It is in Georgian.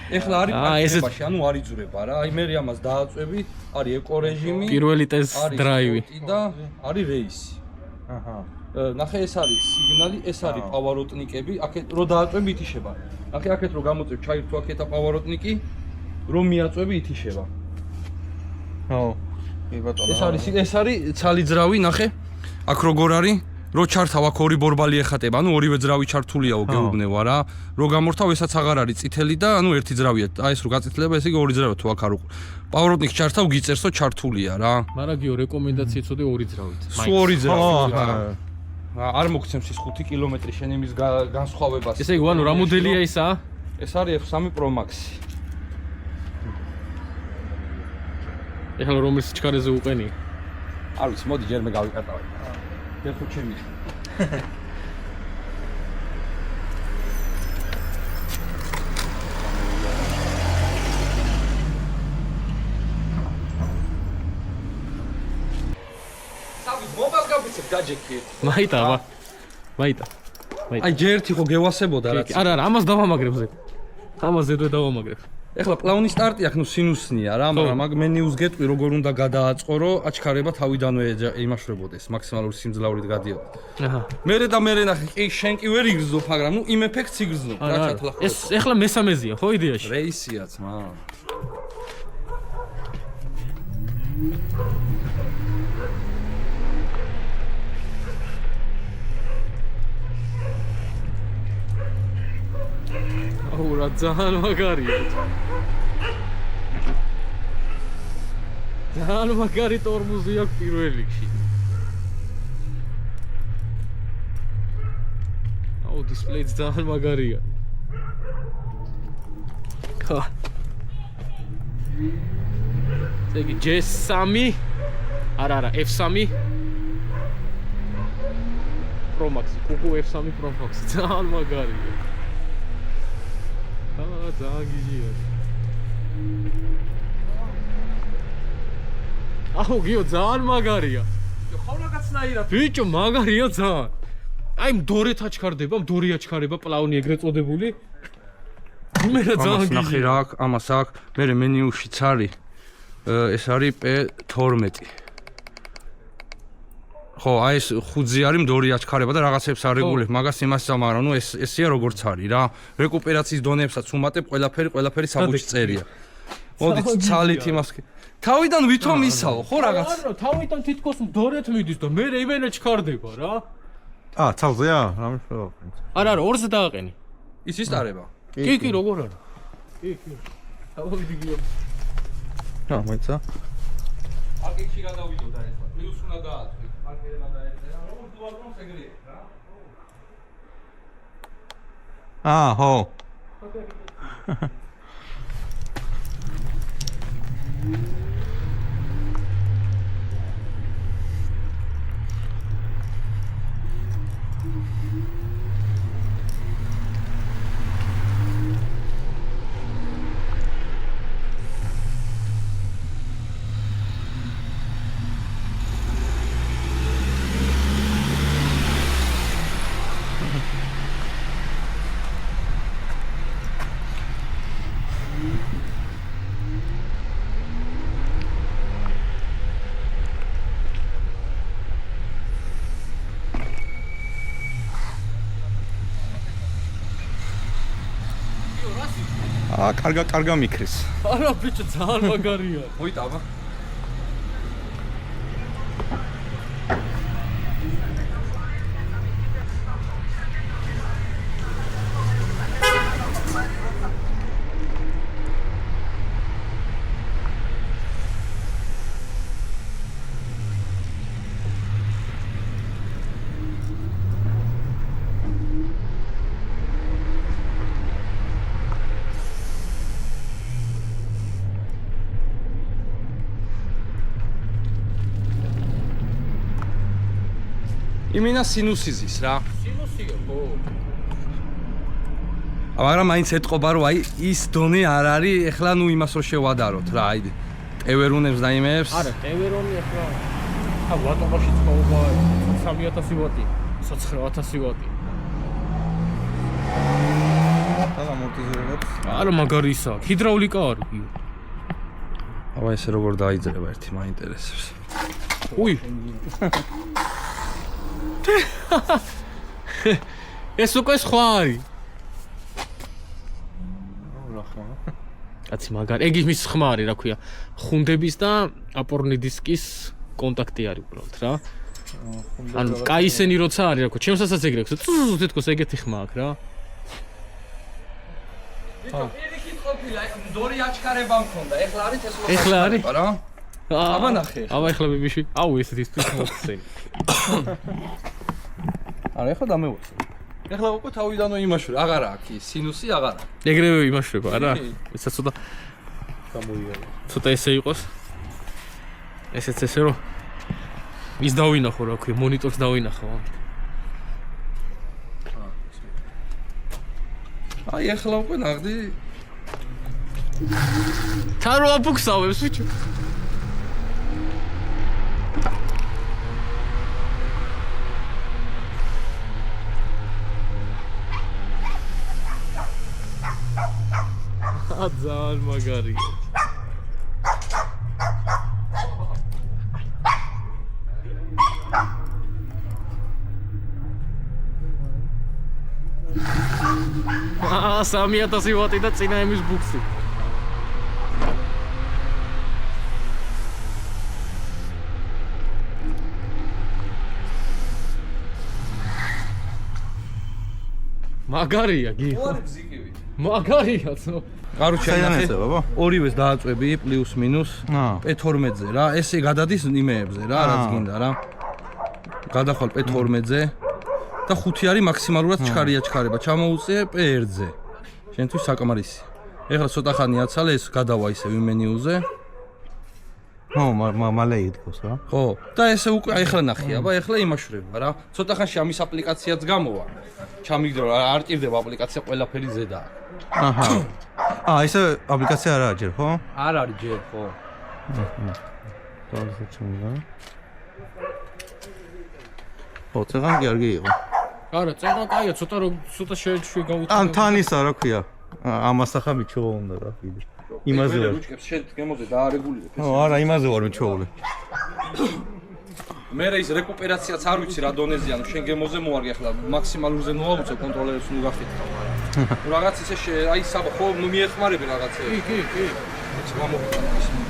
ეხლა არის პარკებაში, ანუ არ იძურება რა. აი მე ამას დააწვევი, არის ეკო რეჟიმი, პირველი ტესტ დრაივი და არის რეისი. აჰა. ნახე ეს არის სიგნალი, ეს არის პავაროტნიკები, აქეთ რო დააწვევი ითიშება. ნახე აქეთ რო გამოწევ, ჩაირთვა აქეთა პავაროტნიკი, რომ მიაწვევი ითიშება. ხო. კი ბატონო. ეს არის ცალი ძრავი, ნახე. აქ როგორ არის? რო ჩართავ აქ ორი ბორბალი ეხატება, ანუ ორივე ძრავი ჩართულიაო გეუბნევა რა. რო გამორთავ ესაც აღარ არის წითელი და ანუ ერთი ძრავია. აი ეს რო გაწითლება, ესე იგი ორი ძრავია თუ აქ არ უყ. პავაროტნიკს ჩართავ გიწერსო ჩართულია რა. მაგრამ გიო რეკომენდაცია წოდე ორი ძრავით. სულ ორი ძრავი. არ მოგცემს ის 5 კილომეტრი შენ იმის განსხვავებას. ესე იგი ანუ რა მოდელია ისა? ეს არის F3 Pro Max. ეხლა რომლის ჩქარეზე უყენი? არ ვიცი, მოდი ჯერ მე გავიკატავე. ეხლა ჩემი. გაჯექი. მაიტა. აი ჯერ ერთი ხო გევასებოდა რაც. არა, ამას დავამაგრებ ზე. ამას ზედვე დავამაგრებ. ეხლა პლაუნის სტარტი აქ ნუ სინუსნია რა, მაგრამ მაგ მენიუს გეტყვი როგორ უნდა გადააწყო, რომ აჩქარება თავიდანვე იმაშრებოდეს, მაქსიმალური სიმძლავრით გადიოდა. აჰა. მერე ნახე, კი შენ კი ვერ იგრძნობ, მაგრამ ნუ იმ ეფექტს იგრძნობ, რა ჩათლა. ეს ეხლა მესამეზია, ხო იდეაში? რეისიაც, მა. რა ძალიან მაგარია. ძალიან მაგარი ტორმუზი აქვს პირველ რიგში. აუ დისპლეიც ძალიან მაგარია. ხა. ეგ J3 არა F3 Pro Max, კუკუ F3 Pro Max ძალიან მაგარია. ძალიან გიჟია. აუ გიო ძალიან მაგარია. ხო რაღაცნაირად. ბიჭო მაგარია ძალიან. აი მდორეთ აჩქარდება, მდორი აჩქარება პლაუნი ეგრეთ წოდებული. მე რა ძალიან გიჟია. ნახე რა აქ, ამას აქ, მე მენიუშიც არის. ეს არის P12. ხო, აი ეს ხუძი არის მდორი აჩქარება და რაღაცებს არეგულებ, მაგას იმას მაგრამ ნუ ესია როგორც არის რა. რეკუპერაციის დონეებსაც უმატებ, ყველაფერი საბუთში წერია. მოდი ცალით იმას. თავიდან ვითომ ისაო, ხო რაღაც. არა, თავიდან თითქოს მდორეთ მიდის და მე იმენა ჩქარდება რა. ცალზეა? რამე ხო? არა, ორზე დააყენი. ის ისტარება. კი, როგორ არა? კი. დავიდი გიო. მოიცა. აკეთში გადავიდოდა ეს. პლუს უნდა გააწყო. ხო. კარგა მიქრის. არა ბიჭო ძალიან მაგარია. მოიტავა. იმენა სინუსიზის რა. სინუსია ხო. მაგრამ მაინც ეთყობა რომ აი ის დონე არ არის, ეხლა ნუ იმას რო შევადაროთ რა, აი ტევერუნებს და იმებს. არა, ტევერონი ახლა ვატობაში წყობა 3000 ვატი, 9000 ვატი. და ამორტიზირებად. არა მაგარი ისა, ჰიდრაულიკა არის. აბა ესე როგორ დაიძრება ერთი მაინტერესებს. უი. ეს უკვე სხვა არის. კაცი მაგარი. ეგ იმის ხმა არის, რა ქვია. ხუნდების და აპორნი დისკის კონტაქტი არის უბრალოდ რა. ანუ კაი ისენი როცა არის, რა ქვია. ჩემსაც ეგრე აქვს. თითქოს ეგეთი ხმა აქვს რა. პირიქით ყოფილა, დორი აჩქარება მქონდა. ეხლა არის ეს ეხლა არის? რა? აბა ნახე. აბა ეხლა ბიბიში. აუ ესეთი ის მოხსენი. არა, ეხლა დამევაცე. ეხლა უკვე თავიდანო იმაშურე, აღარა აქვს ის სინუსი აღარა. ეგრევე იმაშრება, არა? ეცა ცოტა გამოიგარო. ცოტა ესე იყოს. ესეც ესე რომ ის დავინახო რა ქვია, მონიტორს დავინახო. აი ეხლა უკვე ნახდი. თან რო აფუქსავებს ბიჭო. აზალ მაგარი. აა 3000 ვატი და წინა ემის ბუქსი. მაგარია გი. ორი ბზიკივი. მაგარია ცო. კაროჩე საიდან ნახე. ეწევ, აბა? ორივეს დააწვევი პლუს მინუს აა. P12-ზე რა. ესე გადადის იმეებზე რა, რაც გინდა რა. გადახვალ P12-ზე და 5 არის მაქსიმალურად ჩქარება. ჩამოუწე P1-ზე. შენთვის საკმარისი. ეხლა ცოტა ხანი აცალე ეს გადავა ისე ვიმენიუზე. ო, მალე იდგოს რა. ხო, და ესე უკვე ეხლა ნახე, აბა ეხლა იმაშვრება რა. ცოტა ხანში ამის აპლიკაციაც გამოვა. ჩამიგდრო არ ტირდება აპლიკაცია ყველაფერი ზედაა. აჰა. ესე აპლიკაცია არა ჯერ, ხო? არ არის ჯერ, ხო. დავზე ჩამიგა. ო, წეგან კარგი იყო. არა, წეღა კაია, ცოტა შეჩვი გავუწევ. ან თან ისა რა ქვია? ამას ახლა მიჩვეულ უნდა რა კიდე. იმაზე ვარ. ბუჩკებს შენ გემოზე დაარეგულირებ. ო, არა, იმაზე ვარ მიჩვეული. მე ის რეკუპერაციაც არ ვიცი რა დონეზე, ანუ შენ გემოზე მოარგი ახლა მაქსიმალურზე ნუავუწე კონტროლერებს ნუ გახეთქავ. რაღაც ისე აი საბა ხო ნუ მიეხმარები რაღაცეებს. კი. ეს გამოხდა ის